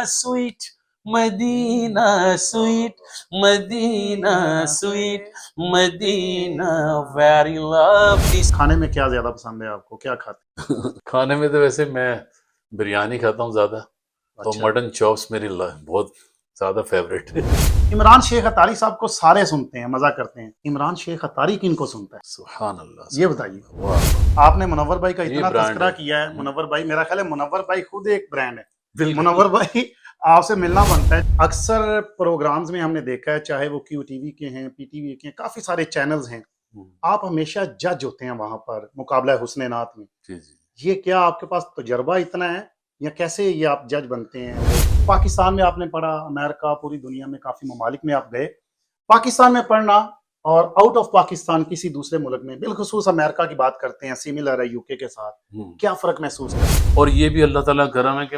sweet, Medina sweet, Medina sweet, Medina very lovely. کھانے میں کیا زیادہ پسند ہے آپ کو؟ کیا کھاتے ہیں؟ کھانے میں تو ویسے میں بریانی کھاتا ہوں زیادہ، تو اچھا، مٹن چاپس میری بہت زیادہ فیوریٹ ہے۔ عمران شیخ اتاری صاحب کو سارے سنتے ہیں، مزہ کرتے ہیں، عمران شیخ اتاری کن کو سنتا ہے؟ سبحان اللہ، یہ بتائیے۔ واہ، آپ نے منور بھائی کا یہ اتنا برانڈ تذکرہ ہے۔ کیا ہے، منور بھائی میرا خیال ہے منور بھائی خود ایک برانڈ ہے۔ بالکل منور بھائی آپ سے ملنا بنتا ہے۔ اکثر پروگرامز میں ہم نے دیکھا ہے، چاہے وہ کیو ٹی وی کے ہیں، پی ٹی وی کے ہیں، کافی سارے چینلز ہیں، آپ ہمیشہ جج ہوتے ہیں وہاں پر مقابلہ حسن نعت میں۔ جی جی، یہ کیا آپ کے پاس تجربہ اتنا ہے یا کیسے یہ آپ جج بنتے ہیں؟ پاکستان میں آپ نے پڑھا، امریکہ، پوری دنیا میں کافی ممالک میں آپ گئے، پاکستان میں پڑھنا اور آؤٹ آف پاکستان کسی دوسرے ملک میں، بالخصوص امریکہ کی بات کرتے ہیں، سیملر ہے یو کے کے ساتھ، کیا فرق محسوس کرتے ہیں؟ اور یہ بھی اللہ تعالیٰ کا کرم ہے کہ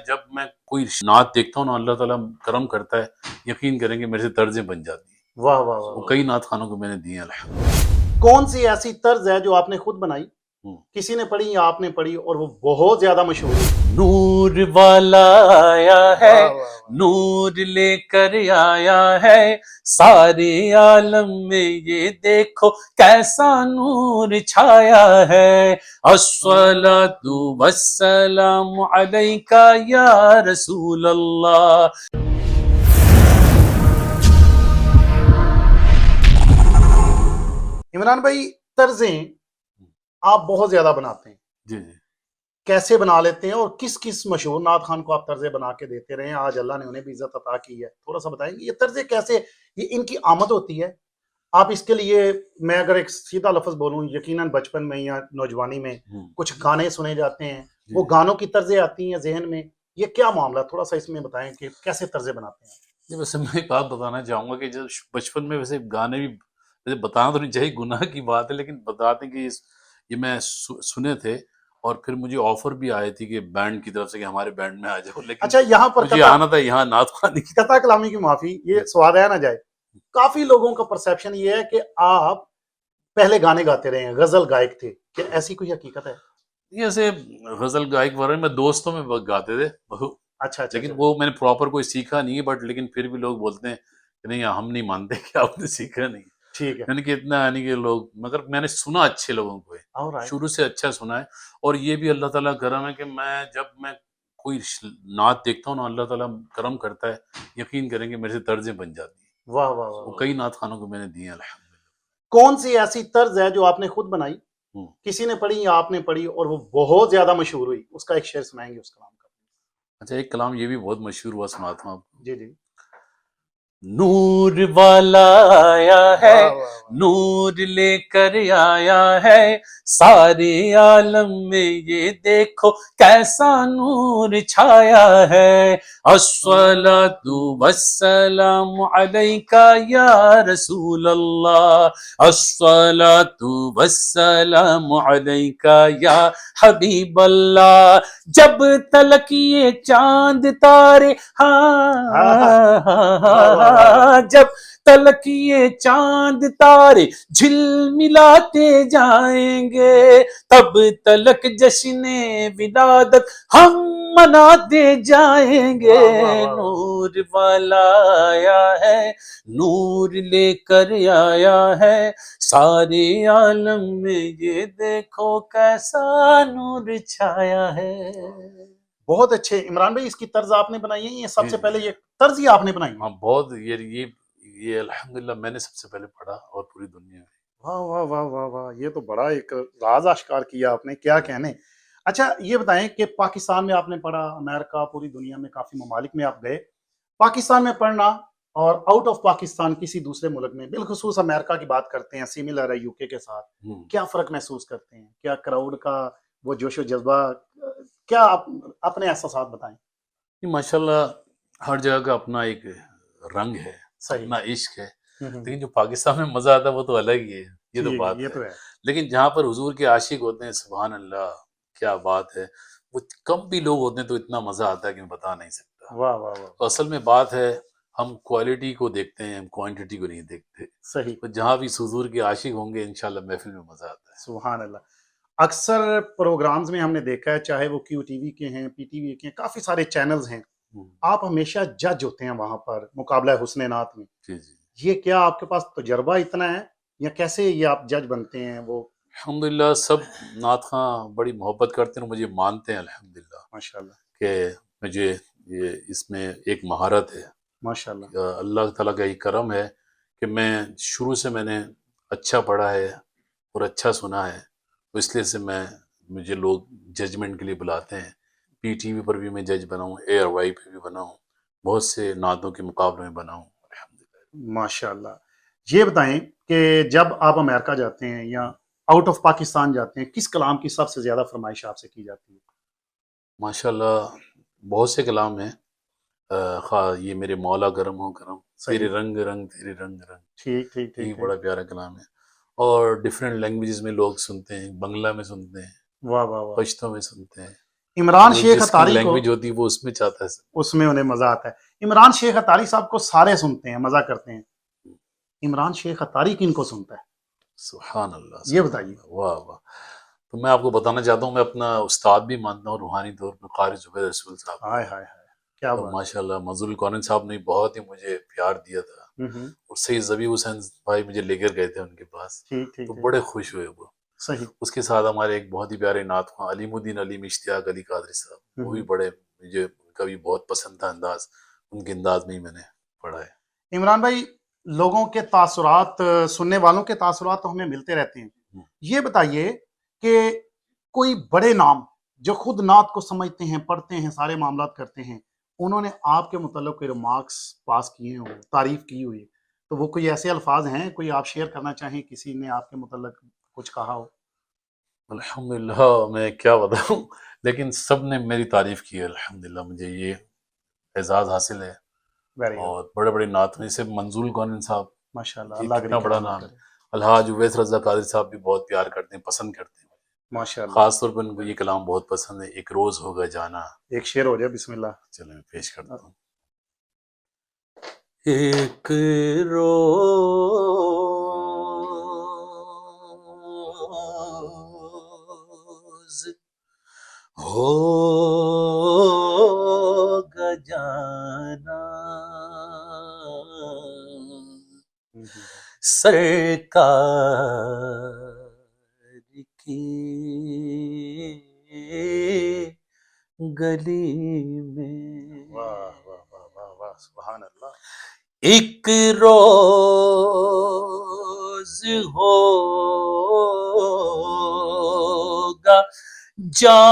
جب میں کوئی نعت دیکھتا ہوں نا، اللہ تعالیٰ کرم کرتا ہے، یقین کریں کہ میرے سے طرزیں بن جاتی ہیں۔ واہ واہ وہ واہ، کئی نعت خانوں کو میں نے دی ہیں الحمدللہ۔ کون سی ایسی طرز ہے جو آپ نے خود بنائی، ہوں۔ کسی نے پڑھی یا آپ نے پڑھی اور وہ بہت زیادہ مشہور ہے؟ نور والا آیا ہے، نور لے کر آیا ہے، سارے عالم میں یہ دیکھو کیسا نور چھایا ہے۔ الصلاۃ والسلام علیک یا رسول اللہ۔ عمران بھائی، طرزیں آپ بہت زیادہ بناتے ہیں، جی جی، کیسے بنا لیتے ہیں اور کس کس مشہور نعت خان کو آپ طرزیں بنا کے دیتے رہے ہیں؟ آج اللہ نے انہیں بھی عزت عطا کی ہے، تھوڑا سا بتائیں گے یہ طرزیں کیسے، یہ ان کی آمد ہوتی ہے؟ آپ اس کے لیے، میں اگر ایک سیدھا لفظ بولوں، یقیناً بچپن میں یا نوجوانی میں کچھ گانے سنے جاتے ہیں، وہ گانوں کی طرزیں آتی ہیں ذہن میں، یہ کیا معاملہ؟ تھوڑا سا اس میں بتائیں کہ کیسے طرزیں بناتے ہیں؟ جی، ویسے میں ایک بات بتانا چاہوں گا کہ جب بچپن میں ویسے گانے بھی ویسے بتانا تو نہیں چاہیے، گناہ کی بات ہے، لیکن بتاتے ہیں کہ یہ میں سنے تھے، اور پھر مجھے آفر بھی آئی تھی کہ بینڈ کی طرف سے کہ ہمارے بینڈ میں آ جاؤ، لیکن اچھا، یہاں پر مجھے آنا تھا یہاں نعت خوانی کی۔ قطع کلامی کی معافی، یہ سواد ہے نہ جائے، کافی لوگوں کا پرسیپشن یہ ہے کہ آپ پہلے گانے گاتے رہے ہیں، غزل گائک تھے، کیا ایسی کوئی حقیقت ہے؟ ایسے غزل گائک وغیرہ میں دوستوں میں گاتے تھے، اچھا اچھا لیکن اچھا، وہ میں نے پراپر کوئی سیکھا نہیں ہے، بٹ لیکن پھر بھی لوگ بولتے ہیں کہ نہیں ہم نہیں مانتے کہ آپ نے سیکھا نہیں، ٹھیک ہے، یعنی کہ اتنا یعنی کہ لوگ، مگر میں نے سنا اچھے لوگوں کو ہے، alright. شروع سے اچھا سنا ہے۔ اور یہ بھی اللہ تعالیٰ کا کرم ہے کہ جب میں کوئی نعت دیکھتا ہوں نا، اللہ تعالیٰ کرم کرتا ہے، یقین کریں کہ میرے سے طرزیں بن جاتی ہیں۔ واہ واہ واہ، وہ کئی نعت خانوں کو میں نے دی ہیں الحمدللہ۔ کون سی ایسی طرز ہے جو آپ نے خود بنائی، ہوں۔ کسی نے پڑھی یا آپ نے پڑھی اور وہ بہت زیادہ مشہور ہوئی؟ اس کا ایک شعر سنائیں گے اس کلام کا؟ اچھا، ایک کلام یہ بھی بہت مشہور ہوا، سناتا ہوں آپ کو۔ جی جی، نور والا آیا ہے، نور لے کر آیا ہے، سارے عالم میں یہ دیکھو کیسا نور چھایا ہے۔ الصلاۃ والسلام علیک یا رسول اللہ، الصلاۃ والسلام علیک یا حبیب اللہ۔ جب تلک یہ چاند تارے جب تلک یہ چاند تارے جھلملاتے جائیں گے، تب تلک جشن ولادت ہم مناتے جائیں گے۔ نور والا آیا ہے، نور لے کر آیا ہے، سارے عالم میں یہ دیکھو کیسا نور چھایا ہے۔ بہت اچھے عمران بھائی، اس کی طرز آپ نے بنائی ہے؟ یہ سب سے پہلے یہ طرز ہی آپ نے بنائی ہے؟ ہاں، بہت یہ الحمدللہ میں نے سب سے پہلے پڑھا، اور پوری دنیا میں۔ واہ واہ واہ واہ واہ، یہ تو بڑا ایک راز آشکار کیا آپ نے، کیا کہنے۔ اچھا یہ بتائیں کہ پاکستان میں آپ نے پڑھا، امریکہ، پوری دنیا میں کافی ممالک میں آپ گئے، پاکستان میں پڑھنا اور آؤٹ آف پاکستان کسی دوسرے ملک میں، بالخصوص امریکہ کی بات کرتے ہیں، سیملر ہے یو کے ساتھ، کیا فرق محسوس کرتے ہیں؟ کیا کراؤڈ کا وہ جوش و جذبہ، کیا آپ اپنے احساسات بتائیں؟ ماشاءاللہ ہر جگہ کا اپنا ایک رنگ ہے، صحیح، اپنا عشق ہے، لیکن جو پاکستان میں مزہ آتا ہے وہ تو الگ ہی ہے، یہ تو بات یہ ہے۔ تو ہے، لیکن جہاں پر حضور کے عاشق ہوتے ہیں، سبحان اللہ، کیا بات ہے، وہ کم بھی لوگ ہوتے ہیں تو اتنا مزہ آتا ہے کہ میں بتا نہیں سکتا۔ واہ واہ واہ، تو اصل میں بات ہے، ہم کوالٹی کو دیکھتے ہیں، ہم کوانٹٹی کو نہیں دیکھتے۔ صحیح، تو جہاں بھی حضور کے عاشق ہوں گے انشاءاللہ محفل میں مزہ آتا ہے۔ سبحان اللہ۔ اکثر پروگرامز میں ہم نے دیکھا ہے، چاہے وہ کیو ٹی وی کے ہیں، پی ٹی وی کے ہیں، کافی سارے چینلز ہیں، آپ ہمیشہ جج ہوتے ہیں وہاں پر مقابلہ حسن نعت میں، جی جی یہ کیا آپ کے پاس تجربہ اتنا ہے یا کیسے یہ آپ جج بنتے ہیں وہ؟ الحمدللہ سب نعت خواں بڑی محبت کرتے ہیں اور مجھے مانتے ہیں الحمدللہ ماشاء اللہ کہ مجھے یہ اس میں ایک مہارت ہے. ماشاء اللہ اللہ تعالیٰ کا یہ کرم ہے کہ میں شروع سے میں نے اچھا پڑھا ہے اور اچھا سنا ہے، تو اس لیے سے مجھے لوگ ججمنٹ کے لیے بلاتے ہیں. پی ٹی وی پر بھی میں جج بنا ہوں، اے آر وائی پہ بھی بنا ہوں، بہت سے نعتوں کے مقابلے میں بنا ہوں الحمدللہ. ماشاء اللہ. یہ بتائیں کہ جب آپ امریکہ جاتے ہیں یا آؤٹ آف پاکستان جاتے ہیں، کس کلام کی سب سے زیادہ فرمائش آپ سے کی جاتی ہے؟ ماشاء اللہ بہت سے کلام ہیں. خواہ یہ میرے مولا کرم ہو کرم، تیرے صحیح، رنگ رنگ تیرے رنگ رنگ، ٹھیک ٹھیک یہ ٹھیک ٹھیک. بڑا پیارا کلام ہے. اور ڈفرینٹ لینگویجز میں لوگ سنتے ہیں، بنگلہ میں سنتے ہیں، واہ واہ واہ. پشتوں میں سنتے ہیں. عمران جو شیخ جس کی اتاری کو لینگویج ہوتی ہے وہ اس میں چاہتا ہے. اس میں انہیں مزہ آتا ہے. عمران شیخ اتاری صاحب کو سارے سنتے ہیں، مزہ کرتے ہیں. عمران شیخ اتاری کن کو سنتا ہے سبحان اللہ یہ سبحان بتائیے؟ اللہ، واہ واہ. تو میں آپ کو بتانا چاہتا ہوں، میں اپنا استاد بھی مانتا ہوں روحانی طور پہ قاری زبیر رسول صاحب کو. ہائے ہائے ہائے، کیا اور بات. ماشاء اللہ منظور القونین صاحب نے بہت ہی مجھے پیار دیا تھا، ہوں، اور سید ذبیح حسین بھائی مجھے لے کر گئے تھے ان کے پاس، ٹھیک ٹھیک تو ٹھیک. بڑے خوش ہوئے وہ. صحیح. اس کے ساتھ ہمارے ایک بہت ہی پیارے نعت خواں علیم الدین علیم اشتیاق علی قادری صاحب، وہ بھی ہوں. بڑے مجھے ان کا بھی بہت پسند تھا انداز، ان کے انداز میں ہی میں نے پڑھا ہے. عمران بھائی، لوگوں کے تاثرات، سننے والوں کے تاثرات تو ہمیں ملتے رہتے ہیں. یہ بتائیے کہ کوئی بڑے نام جو خود نعت کو سمجھتے ہیں، پڑھتے ہیں، سارے معاملات کرتے ہیں، انہوں نے آپ کے متعلق کوئی ریمارکس پاس کیے ہوں، تعریف کی ہوئی، تو وہ کوئی ایسے الفاظ ہیں کوئی آپ شیئر کرنا چاہیں، کسی نے آپ کے متعلق کچھ کہا ہو؟ الحمدللہ میں کیا بتاؤں، لیکن سب نے میری تعریف کی ہے الحمدللہ. مجھے یہ اعزاز حاصل ہے. Very good. اور بڑے بڑے نعت میں سے منظور القونین صاحب، ماشاء اللہ، یہ اللہ کتنا کی بڑا کرامت نام ہے. کرے. الحاج اویس رضا قادری صاحب بھی بہت پیار کرتے ہیں، پسند کرتے ہیں. ماشاء اللہ. خاص طور پر ان کو یہ کلام بہت پسند ہے، ایک روز ہوگا جانا. ایک شعر ہو جائے، بسم اللہ. چلیں میں پیش کرتا ہوں. ایک روز ہوگا جانا سرکار کی گلی میں. واہ واہ واہ واہ واہ، سبحان اللہ. ایک روز ہوگا جانا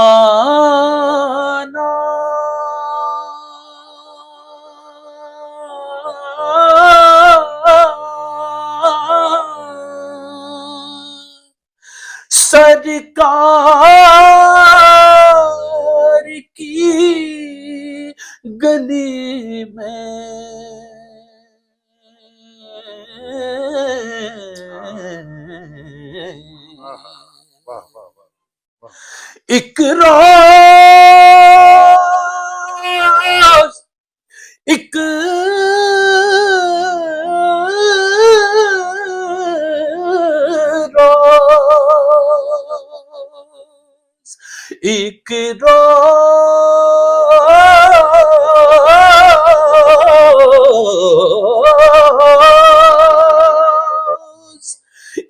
سرکار کی گلی میں. واہ واہ واہ واہ. ایک روز، ایک روز، ایک روز،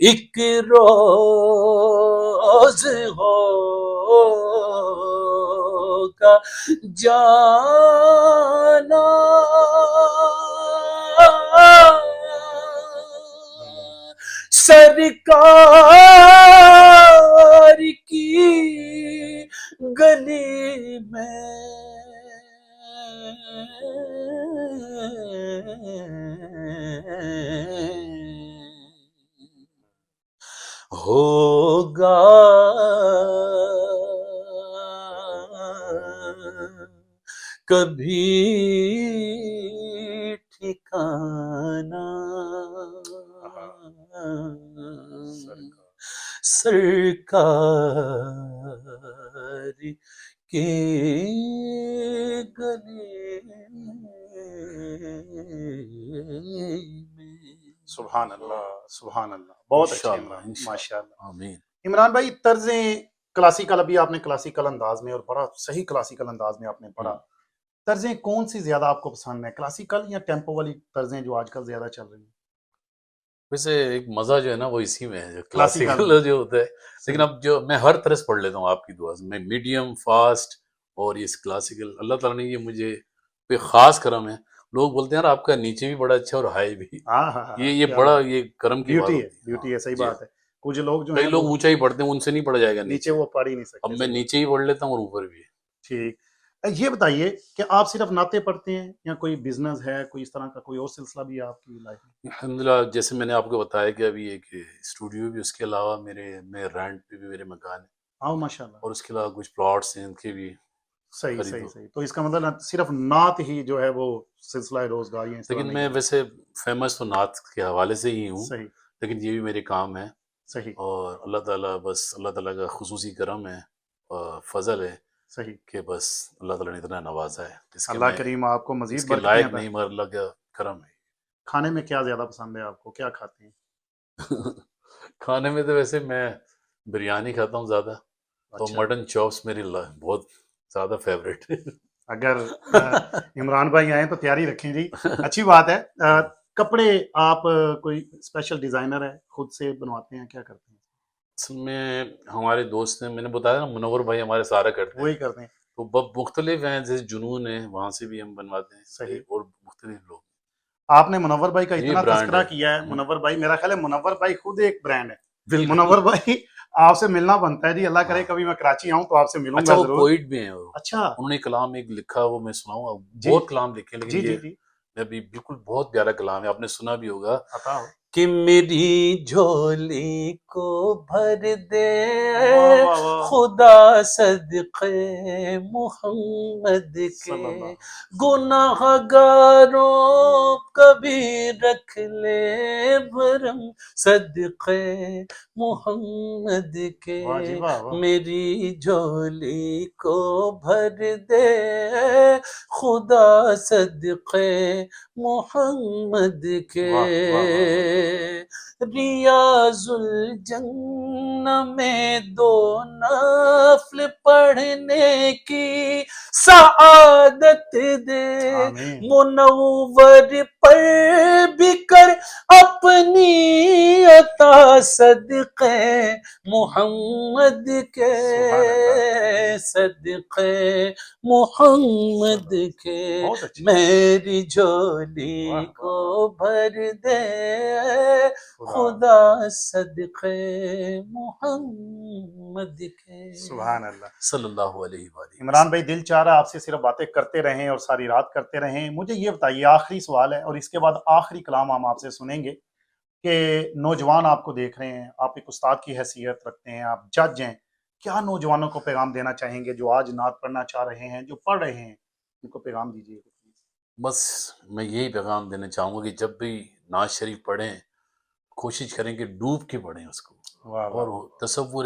ایک روز ہوگا جانا سرکار کی گلی میں. ہوگا کبھی ٹھکانا سرکار کے گلے میں. سبحان اللہ سبحان اللہ. بہت اچھے انشاءاللہ عمران، انشاءاللہ ماشاء اللہ. آمین. عمران بھائی، طرزیں کلاسیکل، ابھی آپ نے کلاسیکل انداز میں اور بڑا صحیح کلاسیکل انداز میں آپ نے پڑھا، طرزیں کون سی زیادہ آپ کو پسند ہیں، کلاسیکل یا ٹیمپو والی طرزیں جو آج کل زیادہ چل رہی ہیں؟ ویسے ایک مزہ جو ہے نا وہ اسی میں ہے، جو کلاسیکل کلاسیکل جو ہوتا ہے. لیکن صحیح. اب جو میں ہر طرح پڑھ لیتا ہوں آپ کی دعا سے، میں میڈیم فاسٹ اور یہ کلاسیکل، اللہ تعالیٰ نے یہ مجھے کوئی خاص کرم ہے. لوگ بولتے ہیں یار آپ کا نیچے بھی بڑا اچھا اور ہائی بھی. ہاں ہاں ہاں، یہ کیا بڑا بات، یہ کرم کی بات بیوٹی ہے، ہوتی ہے. ہاں بیوٹی ہے، صحیح جی ہاں. بات ہے. کچھ لوگ جو کئی ہیں لوگ وہ اونچا ہی پڑھتے ہیں، ان سے نہیں پڑھا جائے گا نیچے نیچے. وہ پڑھ ہی نہیں اب سکتے، میں صحیح بات. نیچے ہی پڑھ لیتا ہوں اور اوپر بھی. ٹھیک. یہ بتائیے کہ آپ صرف نعتیں پڑھتے ہیں یا کوئی بزنس ہے، کوئی اس طرح کا کوئی اور سلسلہ بھی ہے آپ کی لائف میں؟ الحمدللہ جیسے میں نے آپ کو بتایا کہ ابھی ایک اسٹوڈیو بھی، اس کے علاوہ میں رینٹ پہ بھی میرے مکان ہیں، ہاں ماشاء اللہ. اور اس کے علاوہ کچھ پلاٹس ہیں ان کے بھی صحیح خرید صحیح و. صحیح. تو اس کا مطلب صرف نعت ہی جو ہے وہ سلسلہ روزگار یا اس طرح لیکن نہیں میں ہے؟ ویسے فیمس تو نعت کے حوالے سے ہی ہوں، صحیح لیکن یہ بھی میرے کام ہے. صحیح اور اللہ تعالیٰ کا خصوصی کرم ہے اور فضل ہے صحیح. کہ بس اللہ تعالیٰ نے اتنا نوازا ہے اس کے اللہ میں کریم آپ کو اس مزید کے برکتیں لائق عطا. نہیں، مگر اللہ کا کرم ہے. کھانے میں کیا زیادہ پسند ہے آپ کو، کیا کھاتے ہیں؟ کھانے میں تو ویسے میں بریانی کھاتا ہوں زیادہ، تو اچھا. مٹن چاپس میری بہت زیادہ فیوریٹ ہے. اگر عمران بھائی آئیں تو تیاری رکھیں جی. اچھی بات ہے. کپڑے آپ کوئی اسپیشل ڈیزائنر ہے، خود سے بنواتے ہیں، کیا کرتے ہیں؟ اصل میں ہمارے دوست ہیں، میں نے بتایا نا منور بھائی ہمارے سارا کرتے ہیں، وہی کرتے ہیں. تو مختلف ہیں، جیسے جنون ہے وہاں سے بھی ہم بنواتے ہیں، صحیح. اور مختلف لوگ. آپ نے منور بھائی کا یہ اتنا برانڈ تذکرہ ہے. کیا ہے. منور بھائی، میرا خیال ہے منور بھائی خود ایک برانڈ ہے. بالکل. منور بھائی آپ سے ملنا بنتا ہے جی. اللہ کرے ہاں. کبھی میں کراچی آؤں تو آپ سے ملوں اچھا گا وہ ضرور. پوئٹ بھی ہیں، وہ اچھا. انہوں نے کلام ایک لکھا، وہ میں سناؤں گا. جی بہت کلام لکھے، لیکن جی جی یہ جی ابھی بالکل بہت پیارا کلام ہے، آپ نے سنا بھی ہوگا. عطا ہو. کہ میری جھولی کو بھر دے واہ واہ واہ. خدا صدقے محمد صلی اللہ کے، علیہ وسلم. گناہ گاروں کبھی رکھ لے بھرم صدقے محمد کے. واہ جی واہ واہ. میری جھولی کو بھر دے خدا صدقے محمد کے. واہ واہ واہ واہ. ریاض الجنہ میں دو نفل پڑھنے کی سعادت دے، آمین. منور پر بھی کر اپنی عطا صدقے محمد کے، سبحان اللہ. صدقے محمد کے. بہت اچھا. میری جھولی واہ واہ کو واہ. بھر دے خدا. خدا صدقے محمد کے، سبحان اللہ. صلی اللہ علیہ وآلہ عمران وسلم. بھائی، دل چاہ رہا ہے آپ سے صرف باتیں کرتے رہیں اور ساری رات کرتے رہیں. مجھے یہ بتائیے، آخری سوال ہے اور اس کے بعد آخری کلام ہم آپ سے سنیں گے کہ نوجوان آپ کو دیکھ رہے ہیں، آپ ایک استاد کی حیثیت رکھتے ہیں، آپ جج ہیں، کیا نوجوانوں کو پیغام دینا چاہیں گے جو آج نعت پڑھنا چاہ رہے ہیں، جو پڑھ رہے ہیں، ان کو پیغام دیجیے. بس میں یہی پیغام دینا چاہوں گا کہ جب بھی نعت شریف پڑھیں کوشش کریں کہ ڈوب کے پڑھیں اس کو، واہ واہ. اور تصور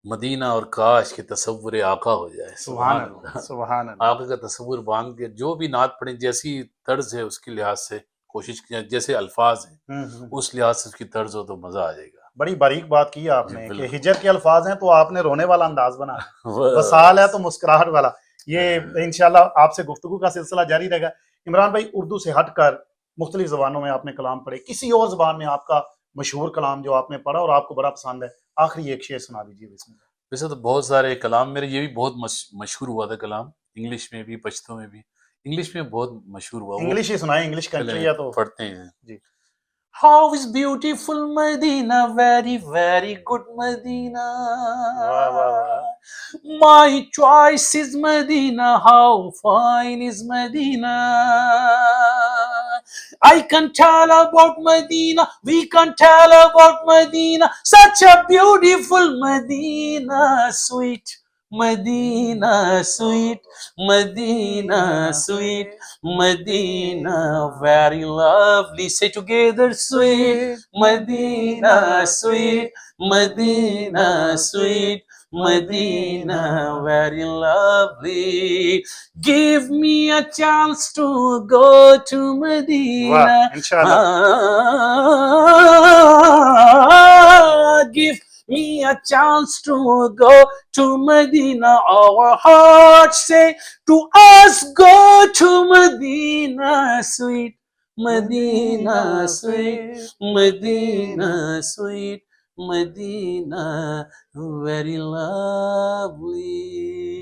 مدینہ اور کاش کے تصور آقا ہو جائے. سبحان اللہ سبحان اللہ. آقا کا تصور باندھ کے جو بھی نعت پڑھیں، جیسی طرز ہے اس کے لحاظ سے کوشش کیا، جیسے الفاظ ہیں اس لحاظ سے اس کی طرز ہو تو مزہ آ جائے گا. بڑی باریک بات کی آپ جی نے کہ بالکل. ہجر کے الفاظ ہیں تو آپ نے رونے والا انداز بنا ہے، وصال ہے تو مسکراہٹ والا. یہ انشاءاللہ آپ سے گفتگو کا سلسلہ جاری رہے گا. عمران بھائی، اردو سے ہٹ کر مختلف زبانوں میں آپ نے کلام پڑھے، کسی اور زبان میں آپ کا مشہور کلام جو آپ نے پڑھا اور آپ کو بڑا پسند ہے، آخری ایک شعر سنا دیجیے. بسم اللہ. ویسے تو بہت سارے کلام میرے، یہ بھی بہت مشہور ہوا تھا کلام، انگلش میں بھی پشتو میں بھی. انگلش میں بہت مشہور ہوا، وہ انگلش ہی سنائیں، انگلش کنٹری ہے تو. پڑھتے ہیں. جی. How is beautiful Medina, very, very good Medina. واہ واہ واہ. My choice is Medina, how fine is Medina. I can tell about Medina, we can tell about Medina, such a beautiful Medina, sweet Medina, sweet Medina, sweet Medina, very lovely. Say together, sweet Medina, sweet Medina, sweet Medina, very lovely. Give me a chance to go to Medina. واہ انشاءاللہ. Give me a chance to go to Medina. Our hearts say to us, go to Medina, sweet Medina, sweet Medina, sweet Medina, very lovely.